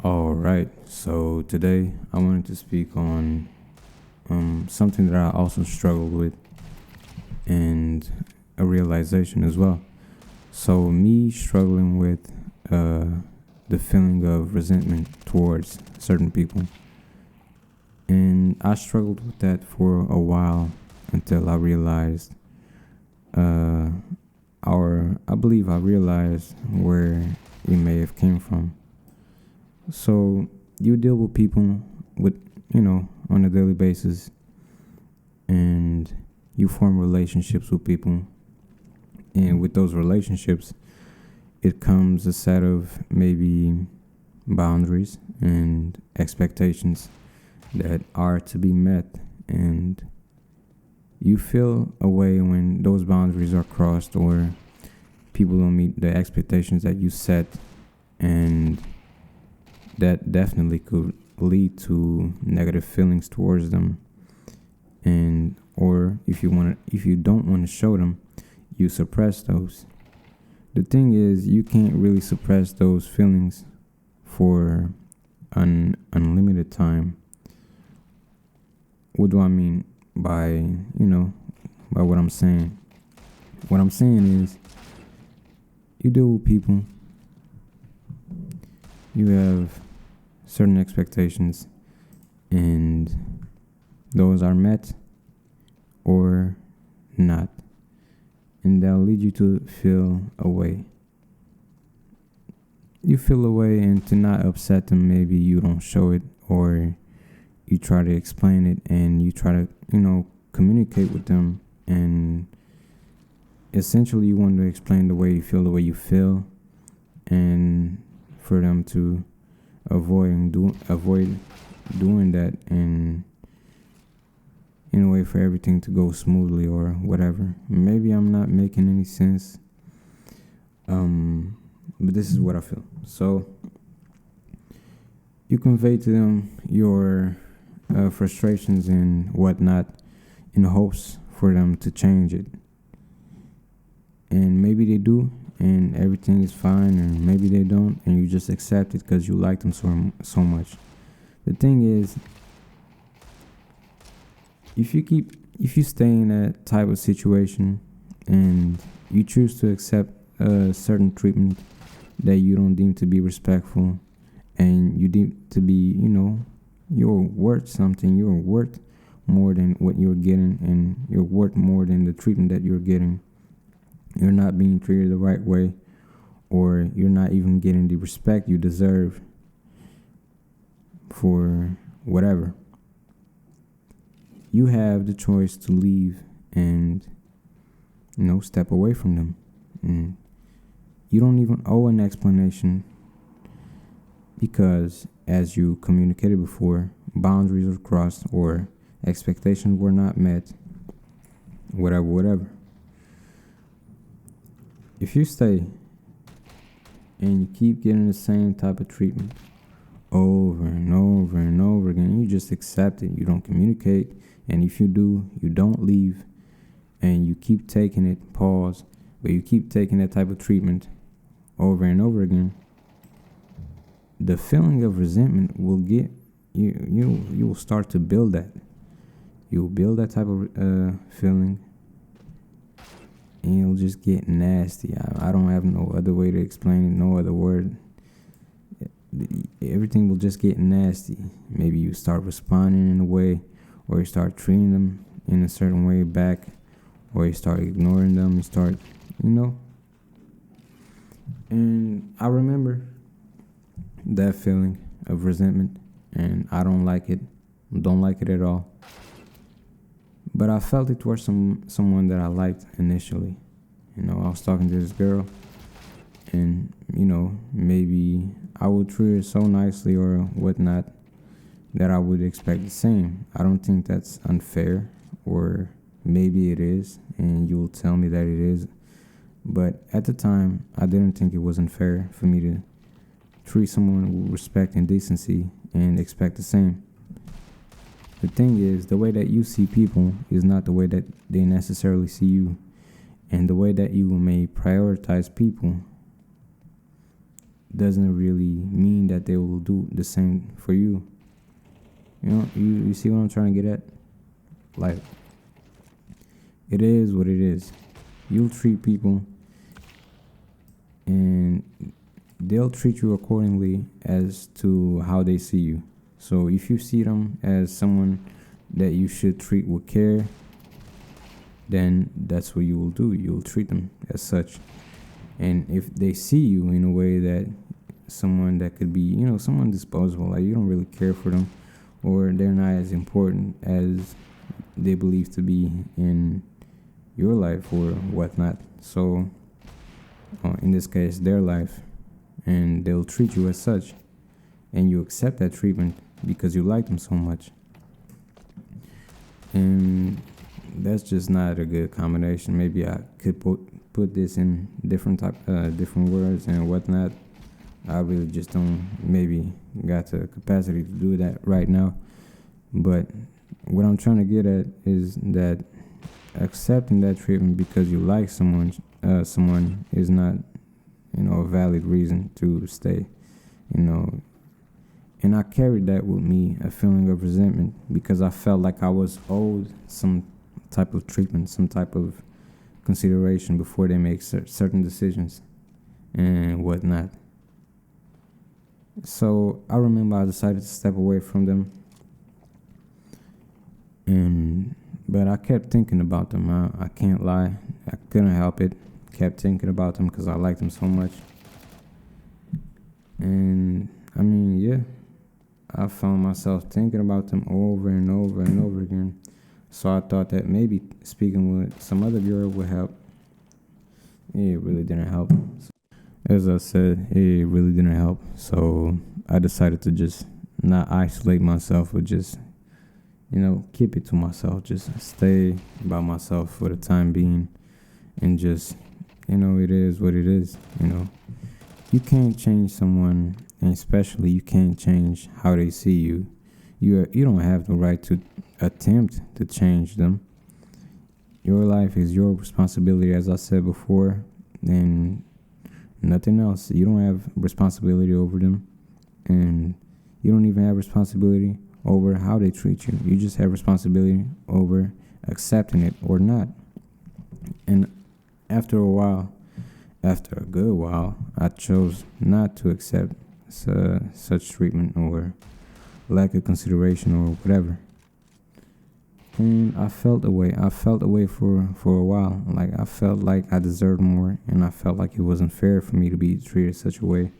All right. So today I wanted to speak on something that I also struggled with and a realization as well. So me struggling with uh, the feeling of resentment towards certain people, and I struggled with that for a while until I realized, uh, or I believe I realized where it may have came from. So you deal with people with on a daily basis, and you form relationships with people, and with those relationships it comes a set of maybe boundaries and expectations that are to be met, and you feel a way when those boundaries are crossed or people don't meet the expectations that you set, and that definitely could lead to negative feelings towards them. And or if you don't want to show them, you suppress those. The thing is, you can't really suppress those feelings for an unlimited time. What do I mean by by what I'm saying? What I'm saying is, you deal with people, you have certain expectations, and those are met or not, and that'll lead you to feel a way. You feel a way, and to not upset them, maybe you don't show it, or you try to explain it, and you try to communicate with them, and essentially you want to explain the way you feel, and for them to avoid doing that, and in a way for everything to go smoothly or whatever. Maybe I'm not making any sense, but this is what I feel. So you convey to them your frustrations and whatnot in hopes for them to change it, and maybe they do, and everything is fine, and maybe they don't, and you just accept it because you like them so much. The thing is, if you stay in that type of situation and you choose to accept a certain treatment that you don't deem to be respectful, and you deem to be, you're worth something, you're worth more than what you're getting, and you're worth more than the treatment that you're getting. You're not being treated the right way, or you're not even getting the respect you deserve for whatever. You have the choice to leave and step away from them, and you don't even owe an explanation, because as you communicated before, boundaries were crossed or expectations were not met, whatever. If you stay and you keep getting the same type of treatment over and over and over again, you just accept it, you don't communicate, and if you do, you don't leave, and you keep taking it, pause, but you keep taking that type of treatment over and over again, the feeling of resentment will get you will start to build that. You'll build that type of feeling, and it'll just get nasty. I don't have no other way to explain it, no other word. Everything will just get nasty. Maybe you start responding in a way, or you start treating them in a certain way back, or you start ignoring them, you start, And I remember that feeling of resentment, and I don't like it at all. But I felt it towards someone that I liked initially. I was talking to this girl, and maybe I would treat her so nicely or whatnot that I would expect the same. I don't think that's unfair, or maybe it is, and you will tell me that it is. But at the time, I didn't think it was unfair for me to treat someone with respect and decency and expect the same. The thing is, the way that you see people is not the way that they necessarily see you. And the way that you may prioritize people doesn't really mean that they will do the same for you. You see what I'm trying to get at? Like, it is what it is. You'll treat people and they'll treat you accordingly as to how they see you. So if you see them as someone that you should treat with care, then that's what you will do. You'll treat them as such. And if they see you in a way that someone that could be, someone disposable, like you don't really care for them, or they're not as important as they believe to be in your life or whatnot. So in this case, their life, and they'll treat you as such, and you accept that treatment because you like them so much. And that's just not a good combination. Maybe I could put this in different words and whatnot. I really just don't maybe got the capacity to do that right now. But what I'm trying to get at is that accepting that treatment because you like someone is not, a valid reason to stay, And I carried that with me, a feeling of resentment, because I felt like I was owed some type of treatment, some type of consideration before they make certain decisions and whatnot. So I remember I decided to step away from them, but I kept thinking about them. I can't lie, I couldn't help it. Kept thinking about them because I liked them so much. And I mean, yeah, I found myself thinking about them over and over and over again. So I thought that maybe speaking with some other girl would help. It really didn't help. As I said, it really didn't help. So I decided to just not isolate myself, but just, keep it to myself. Just stay by myself for the time being, and just, it is what it is. You can't change someone, and especially you can't change how they see you. You don't have the right to attempt to change them. Your life is your responsibility, as I said before, and nothing else. You don't have responsibility over them, and you don't even have responsibility over how they treat you. You just have responsibility over accepting it or not. And after a good while, I chose not to accept such treatment or lack of consideration or whatever. And I felt away. For a while. Like, I felt like I deserved more, and I felt like it wasn't fair for me to be treated such a way.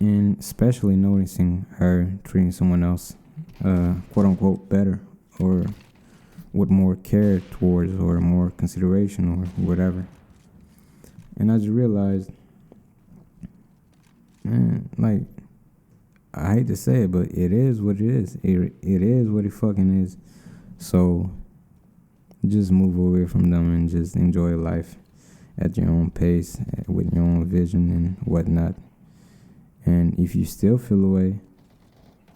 And especially noticing her treating someone else, quote unquote, better, or with more care towards, or more consideration, or whatever. And I just realized, man, like, I hate to say it, but it is what it is. It is what it fucking is. So just move away from them and just enjoy life at your own pace, with your own vision and whatnot. And if you still feel away,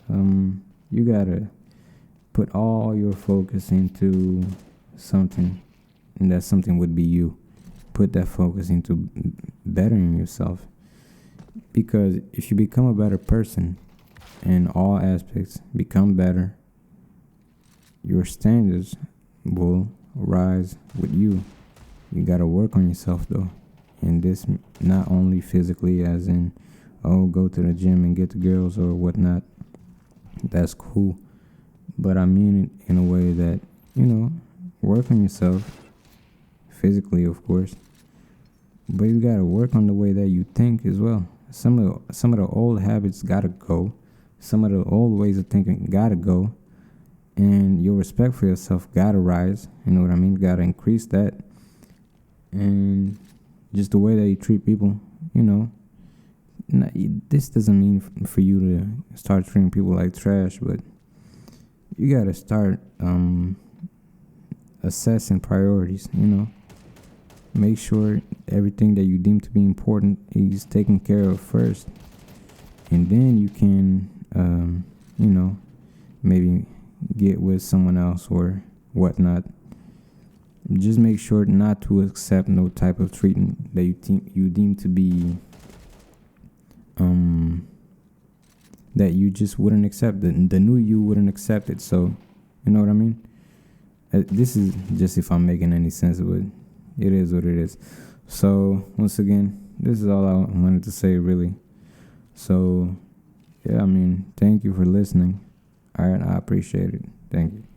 you gotta put all your focus into something, and that something would be you. Put that focus into bettering yourself, because if you become a better person in all aspects, become better, your standards will rise with you. You gotta work on yourself though, and this not only physically, as in, go to the gym and get the girls or whatnot. That's cool, but I mean it in a way that, work on yourself physically, of course, but you gotta work on the way that you think as well. Some of the old habits gotta go. Some of the old ways of thinking gotta go, and your respect for yourself gotta rise. You know what I mean? Gotta increase that, and just the way that you treat people. This doesn't mean for you to start treating people like trash, but you gotta start assessing priorities. Make sure everything that you deem to be important is taken care of first, and then you can, maybe get with someone else or whatnot. Just make sure not to accept no type of treatment that you deem to be um that you just wouldn't accept. The new you wouldn't accept it. So you know what I mean. This is just if I'm making any sense, but it is what it is. So once again, this is all I wanted to say, really. So yeah, I mean, thank you for listening. All right, I appreciate it. Thank you.